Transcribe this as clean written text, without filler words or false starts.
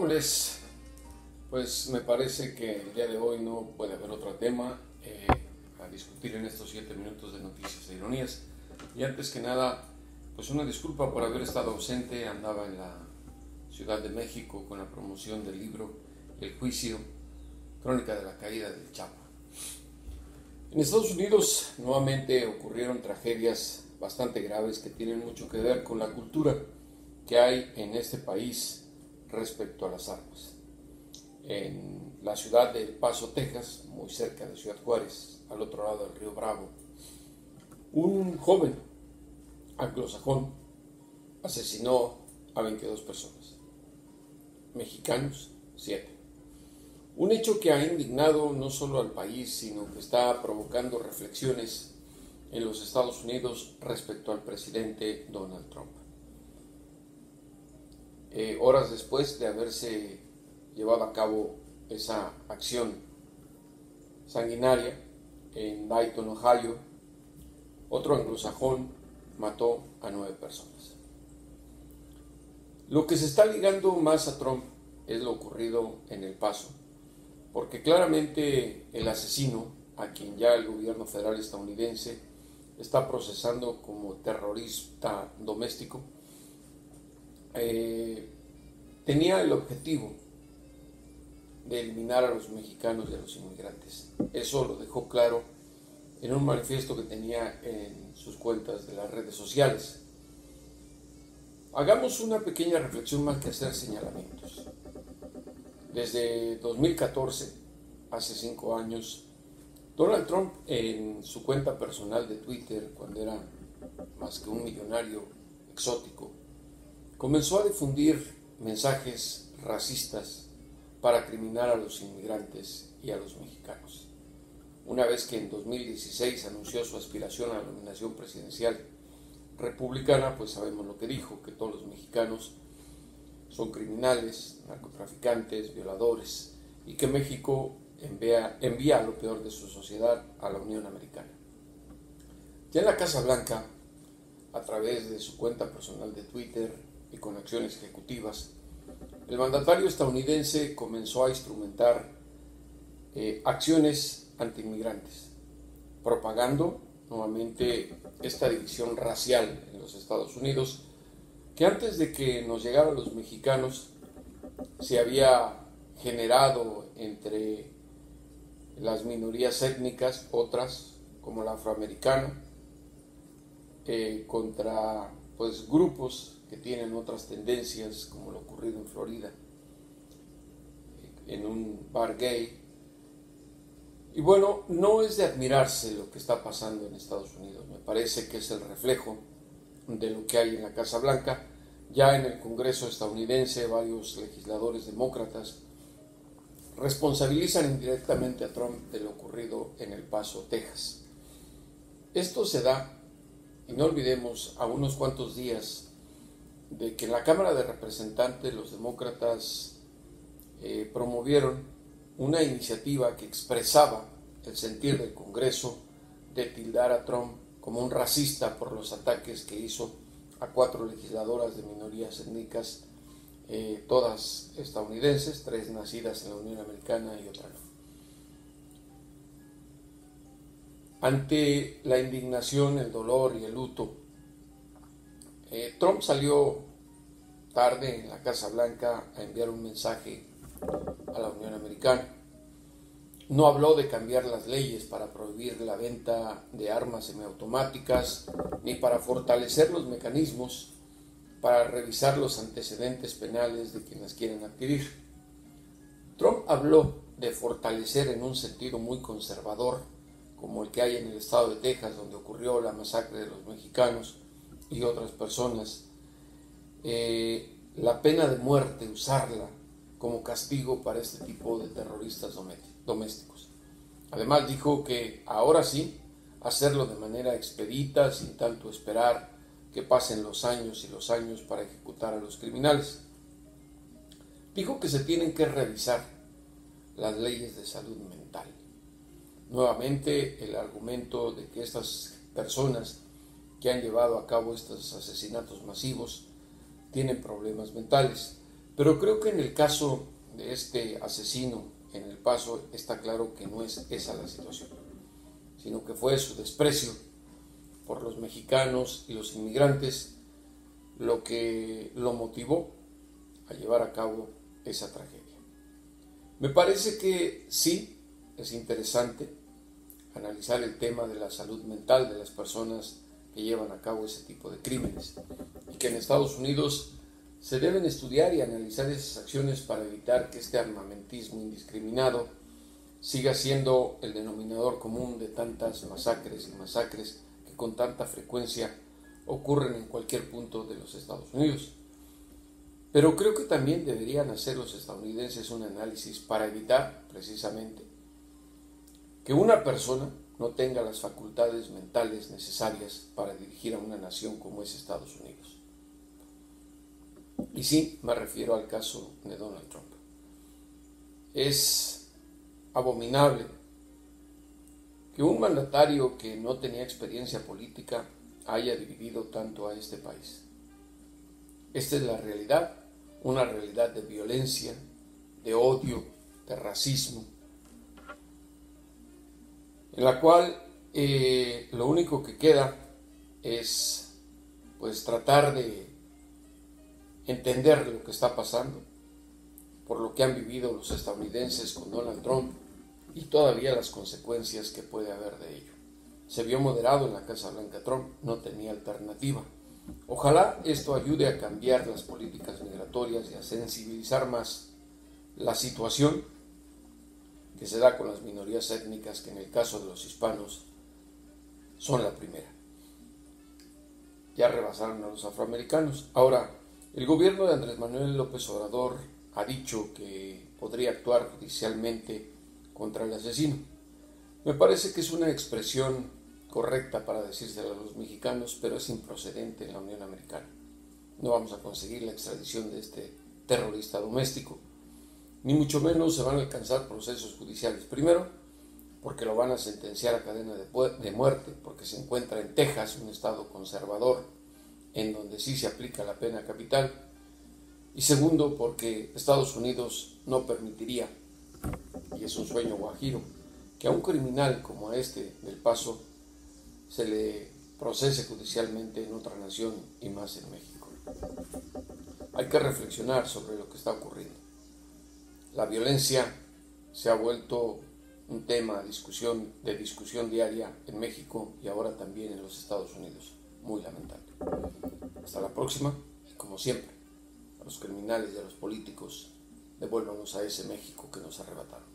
miércoles, pues me parece que el día de hoy no puede haber otro tema a discutir en estos 7 minutos de noticias e ironías. Y antes que nada, pues una disculpa por haber estado ausente. Andaba en la Ciudad de México con la promoción del libro El Juicio, Crónica de la Caída del Chapo. En Estados Unidos nuevamente ocurrieron tragedias bastante graves que tienen mucho que ver con la cultura que hay en este país respecto a las armas. En la ciudad de El Paso, Texas, muy cerca de Ciudad Juárez, al otro lado del río Bravo, un joven anglosajón asesinó a 22 personas, mexicanos 7. Un hecho que ha indignado no solo al país, sino que está provocando reflexiones en los Estados Unidos respecto al presidente Donald Trump. Horas después de haberse llevado a cabo esa acción sanguinaria en Dayton, Ohio, otro anglosajón mató a 9 personas. Lo que se está ligando más a Trump es lo ocurrido en El Paso, porque claramente el asesino, a quien ya el gobierno federal estadounidense está procesando como terrorista doméstico, tenía el objetivo de eliminar a los mexicanos y a los inmigrantes. Eso lo dejó claro en un manifiesto que tenía en sus cuentas de las redes sociales. Hagamos una pequeña reflexión más que hacer señalamientos. Desde 2014, hace 5 años, Donald Trump en su cuenta personal de Twitter, cuando era más que un millonario exótico, comenzó a difundir mensajes racistas para criminalizar a los inmigrantes y a los mexicanos. Una vez que en 2016 anunció su aspiración a la nominación presidencial republicana, pues sabemos lo que dijo, que todos los mexicanos son criminales, narcotraficantes, violadores, y que México envía lo peor de su sociedad a la Unión Americana. Ya en la Casa Blanca, a través de su cuenta personal de Twitter y con acciones ejecutivas, el mandatario estadounidense comenzó a instrumentar acciones antiinmigrantes, propagando nuevamente esta división racial en los Estados Unidos, que antes de que nos llegaran los mexicanos se había generado entre las minorías étnicas, otras como la afroamericana, contra grupos que tienen otras tendencias, como lo ocurrido en Florida, en un bar gay. Y bueno, no es de admirarse lo que está pasando en Estados Unidos. Me parece que es el reflejo de lo que hay en la Casa Blanca. Ya en el Congreso estadounidense, varios legisladores demócratas responsabilizan indirectamente a Trump de lo ocurrido en El Paso, Texas. Esto se da, y no olvidemos, a unos cuantos días de que en la Cámara de Representantes los demócratas promovieron una iniciativa que expresaba el sentir del Congreso de tildar a Trump como un racista por los ataques que hizo a 4 legisladoras de minorías étnicas, todas estadounidenses, 3 nacidas en la Unión Americana y otra no. Ante la indignación, el dolor y el luto, Trump salió tarde en la Casa Blanca a enviar un mensaje a la Unión Americana. No habló de cambiar las leyes para prohibir la venta de armas semiautomáticas, ni para fortalecer los mecanismos para revisar los antecedentes penales de quienes quieren adquirir. Trump habló de fortalecer en un sentido muy conservador, como el que hay en el estado de Texas, donde ocurrió la masacre de los mexicanos y otras personas, la pena de muerte, usarla como castigo para este tipo de terroristas domésticos. Además dijo que ahora sí, hacerlo de manera expedita, sin tanto esperar que pasen los años y los años para ejecutar a los criminales. Dijo que se tienen que revisar las leyes de salud mental. Nuevamente el argumento de que estas personas que han llevado a cabo estos asesinatos masivos tienen problemas mentales, Pero creo que en el caso de este asesino en El Paso está claro que no es esa la situación, sino que fue su desprecio por los mexicanos y los inmigrantes lo que lo motivó a llevar a cabo esa tragedia. Me parece que sí es interesante analizar el tema de la salud mental de las personas que llevan a cabo ese tipo de crímenes y que en Estados Unidos se deben estudiar y analizar esas acciones para evitar que este armamentismo indiscriminado siga siendo el denominador común de tantas masacres y masacres que con tanta frecuencia ocurren en cualquier punto de los Estados Unidos. Pero creo que también deberían hacer los estadounidenses un análisis para evitar, precisamente, que una persona no tenga las facultades mentales necesarias para dirigir a una nación como es Estados Unidos. Y sí, me refiero al caso de Donald Trump. Es abominable que un mandatario que no tenía experiencia política haya dividido tanto a este país. Esta es la realidad, una realidad de violencia, de odio, de racismo, en la cual lo único que queda es pues tratar de entender lo que está pasando, por lo que han vivido los estadounidenses con Donald Trump y todavía las consecuencias que puede haber de ello. Se vio moderado en la Casa Blanca Trump, no tenía alternativa. Ojalá esto ayude a cambiar las políticas migratorias y a sensibilizar más la situación que se da con las minorías étnicas, que en el caso de los hispanos son la primera. Ya rebasaron a los afroamericanos. Ahora, el gobierno de Andrés Manuel López Obrador ha dicho que podría actuar judicialmente contra el asesino. Me parece que es una expresión correcta para decírselo a los mexicanos, pero es improcedente en la Unión Americana. No vamos a conseguir la extradición de este terrorista doméstico, ni mucho menos se van a alcanzar procesos judiciales. Primero, porque lo van a sentenciar a cadena de muerte, porque se encuentra en Texas, un estado conservador, en donde sí se aplica la pena capital. Y segundo, porque Estados Unidos no permitiría, y es un sueño guajiro, que a un criminal como a este del Paso se le procese judicialmente en otra nación y más en México. Hay que reflexionar sobre lo que está ocurriendo. La violencia se ha vuelto un tema de discusión diaria en México y ahora también en los Estados Unidos. Muy lamentable. Hasta la próxima y como siempre, a los criminales y a los políticos, devuélvanos a ese México que nos arrebataron.